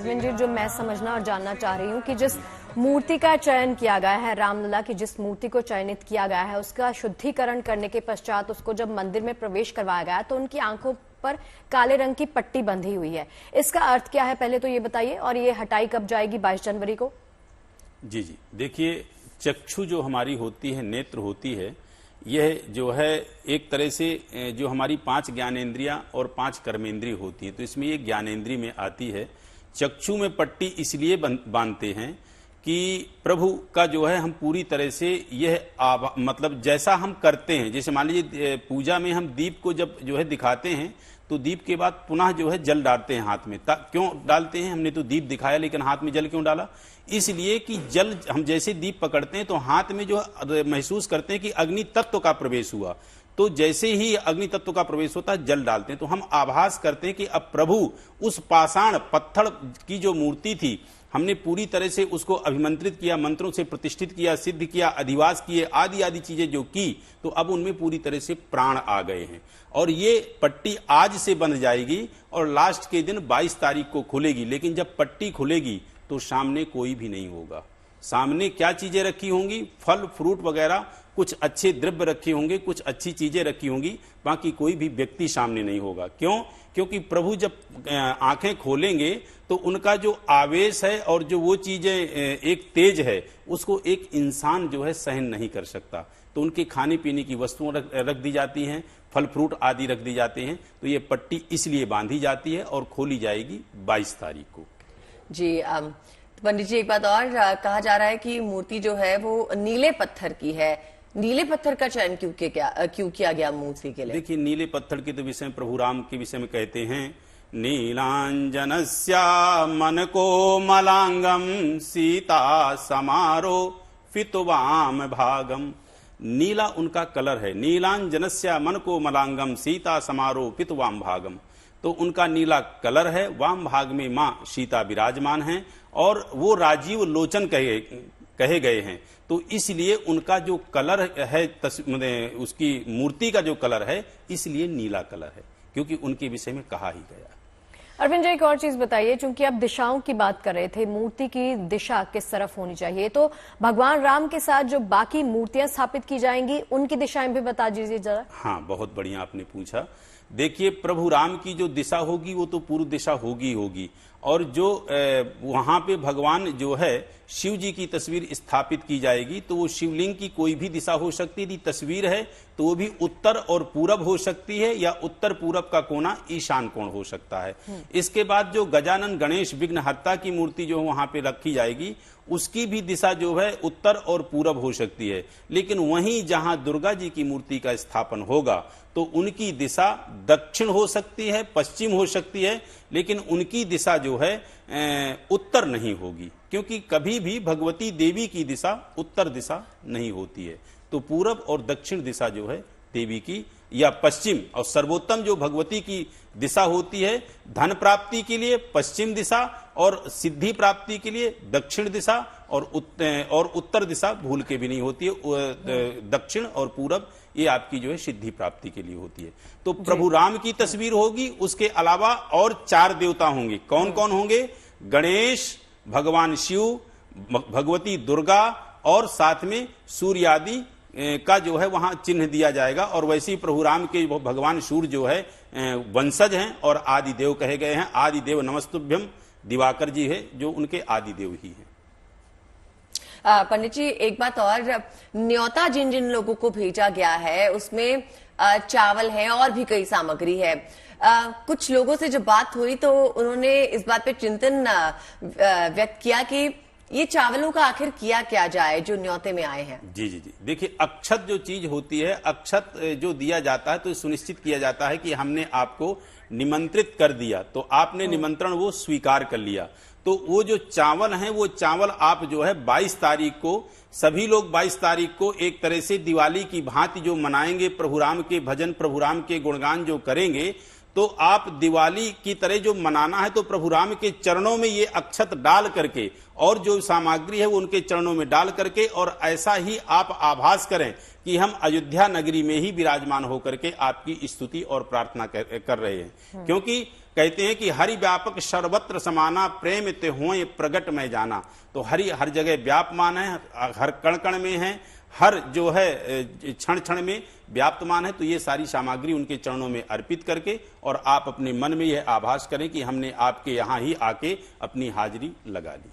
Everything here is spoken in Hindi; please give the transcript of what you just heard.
जी, जो मैं समझना और जानना चाह रही हूँ कि जिस मूर्ति का चयन किया गया है, रामलला की जिस मूर्ति को चयनित किया गया है, उसका शुद्धिकरण करने के पश्चात उसको जब मंदिर में प्रवेश करवाया गया तो उनकी आंखों पर काले रंग की पट्टी बंधी हुई है। इसका अर्थ क्या है, पहले तो ये बताइए, और ये हटाई कब जाएगी 22 जनवरी को? जी, देखिए, चक्षु जो हमारी होती है, नेत्र होती है, यह जो है एक तरह से जो हमारी 5 ज्ञानेंद्रियां और 5 कर्मेंद्रिय होती है, तो इसमें ये ज्ञानेंद्रिय में आती है। चक्षु में पट्टी इसलिए बांधते हैं कि प्रभु का जो है हम पूरी तरह से यह मतलब जैसा हम करते हैं, जैसे मान लीजिए पूजा में हम दीप को जब जो है दिखाते हैं तो दीप के बाद पुनः जो है जल डालते हैं हाथ में। क्यों डालते हैं? हमने तो दीप दिखाया लेकिन हाथ में जल क्यों डाला? इसलिए कि जल हम जैसे दीप पकड़ते हैं तो हाथ में जो महसूस करते हैं कि अग्नि तत्व का प्रवेश हुआ, तो जैसे ही अग्नि तत्व का प्रवेश होता है जल डालते हैं, तो हम आभास करते हैं कि अब प्रभु उस पाषाण पत्थर की जो मूर्ति थी, हमने पूरी तरह से उसको अभिमंत्रित किया, मंत्रों से प्रतिष्ठित किया, सिद्ध किया, अधिवास किए, आदि आदि चीजें जो की, तो अब उनमें पूरी तरह से प्राण आ गए हैं। और ये पट्टी आज से बंध जाएगी और लास्ट के दिन 22 तारीख को खुलेगी। लेकिन जब पट्टी खुलेगी तो सामने कोई भी नहीं होगा। सामने क्या चीजें रखी होंगी? फल फ्रूट वगैरह, कुछ अच्छे द्रव्य रखे होंगे, कुछ अच्छी चीजें रखी होंगी, बाकी कोई भी व्यक्ति सामने नहीं होगा। क्यों? क्योंकि प्रभु जब आंखें खोलेंगे तो उनका जो आवेश है और जो वो चीजें एक तेज है, उसको एक इंसान जो है सहन नहीं कर सकता। तो उनके खाने पीने की वस्तुएं रख दी जाती हैं, फल फ्रूट आदि रख दी जाते हैं। तो ये पट्टी इसलिए बांधी जाती है और खोली जाएगी 22 तारीख को। जी, पंडित जी, एक बात और कहा जा रहा है कि मूर्ति जो है वो नीले पत्थर की है। नीले पत्थर का चयन क्यों किया गया मूर्ति के लिए? देखिए, नीले पत्थर के तो विषय में प्रभु राम के विषय में कहते हैं, नीलांजनस्या मन को मलांगम सीता समारो फितवाम भागम। नीला उनका कलर है। नीलांजनस्या मन को मलांगम सीता समारो फितवाम भागम। तो उनका नीला कलर है। वाम भाग में मां सीता विराजमान हैं और वो राजीव लोचन कहे गए हैं। तो इसलिए उनका जो कलर है, उसकी मूर्ति का जो कलर है, इसलिए नीला कलर है, क्योंकि उनके विषय में कहा ही गया। अरविंद जी, एक और चीज बताइए, चूंकि आप दिशाओं की बात कर रहे थे, मूर्ति की दिशा किस तरफ होनी चाहिए, तो भगवान राम के साथ जो बाकी मूर्तियां स्थापित की जाएंगी उनकी दिशाएं भी बता दीजिए जरा। हाँ, बहुत बढ़िया आपने पूछा। देखिए, प्रभु राम की जो दिशा होगी वो तो पूर्व दिशा होगी, और जो वहां पे भगवान जो है शिव जी की तस्वीर स्थापित की जाएगी, तो वो शिवलिंग की कोई भी दिशा हो सकती है। तस्वीर है तो वो भी उत्तर और पूरब हो सकती है, या उत्तर पूरब का कोना ईशान कोण हो सकता है। इसके बाद जो गजानन गणेश विघ्नहर्ता की मूर्ति जो वहां पे रखी जाएगी, उसकी भी दिशा जो है उत्तर और पूरब हो सकती है। लेकिन वहीं जहां दुर्गा जी की मूर्ति का स्थापन होगा तो उनकी दिशा दक्षिण हो सकती है, पश्चिम हो सकती है, लेकिन उनकी दिशा जो है उत्तर नहीं होगी, क्योंकि कभी भी भगवती देवी की दिशा उत्तर दिशा नहीं होती है। तो पूरब और दक्षिण दिशा जो है देवी की, या पश्चिम, और सर्वोत्तम जो भगवती की दिशा होती है धन प्राप्ति के लिए पश्चिम दिशा, और सिद्धि प्राप्ति के लिए दक्षिण दिशा, और उत्तर दिशा भूल के भी नहीं होती है। दक्षिण और पूरब ये आपकी जो है सिद्धि प्राप्ति के लिए होती है। तो प्रभु राम की तस्वीर होगी, उसके अलावा और 4 देवता होंगे। कौन कौन होंगे? गणेश, भगवान शिव, भगवती दुर्गा, और साथ में सूर्य आदि का जो है वहां चिन्ह दिया जाएगा। और वैसे ही प्रभु राम के भगवान सूर्य जो है वंशज हैं और आदि देव कहे गए हैं। आदि देव नमस्तुभ्यम, दिवाकर जी है जो उनके आदि देव ही हैं। पंडित जी, एक बात और, न्योता जिन जिन लोगों को भेजा गया है उसमें चावल है और भी कई सामग्री है। कुछ लोगों से जब बात हुई तो उन्होंने इस बात पे चिंतन व्यक्त किया कि ये चावलों का आखिर किया क्या जाए जो न्योते में आए हैं। जी। देखिए, अक्षत जो चीज होती है, अक्षत जो दिया जाता है तो सुनिश्चित किया जाता है कि हमने आपको निमंत्रित कर दिया, तो आपने निमंत्रण वो स्वीकार कर लिया। तो वो जो चावल हैं, वो चावल आप जो है 22 तारीख को, सभी लोग 22 तारीख को एक तरह से दिवाली की भांति जो मनाएंगे, प्रभु राम के भजन, प्रभु राम के गुणगान जो करेंगे, तो आप दिवाली की तरह जो मनाना है तो प्रभु राम के चरणों में ये अक्षत डाल करके और जो सामग्री है वो उनके चरणों में डाल करके और ऐसा ही आप आभास करें कि हम अयोध्या नगरी में ही विराजमान होकर के आपकी स्तुति और प्रार्थना कर रहे हैं। क्योंकि कहते हैं कि हरि व्यापक सर्वत्र समाना, प्रेम ते होए प्रगट में जाना। तो हरि हर जगह व्यापमान है, हर कण कण में है, हर जो है क्षण क्षण में व्याप्तमान है। तो ये सारी सामग्री उनके चरणों में अर्पित करके और आप अपने मन में यह आभास करें कि हमने आपके यहाँ ही आके अपनी हाजिरी लगा ली।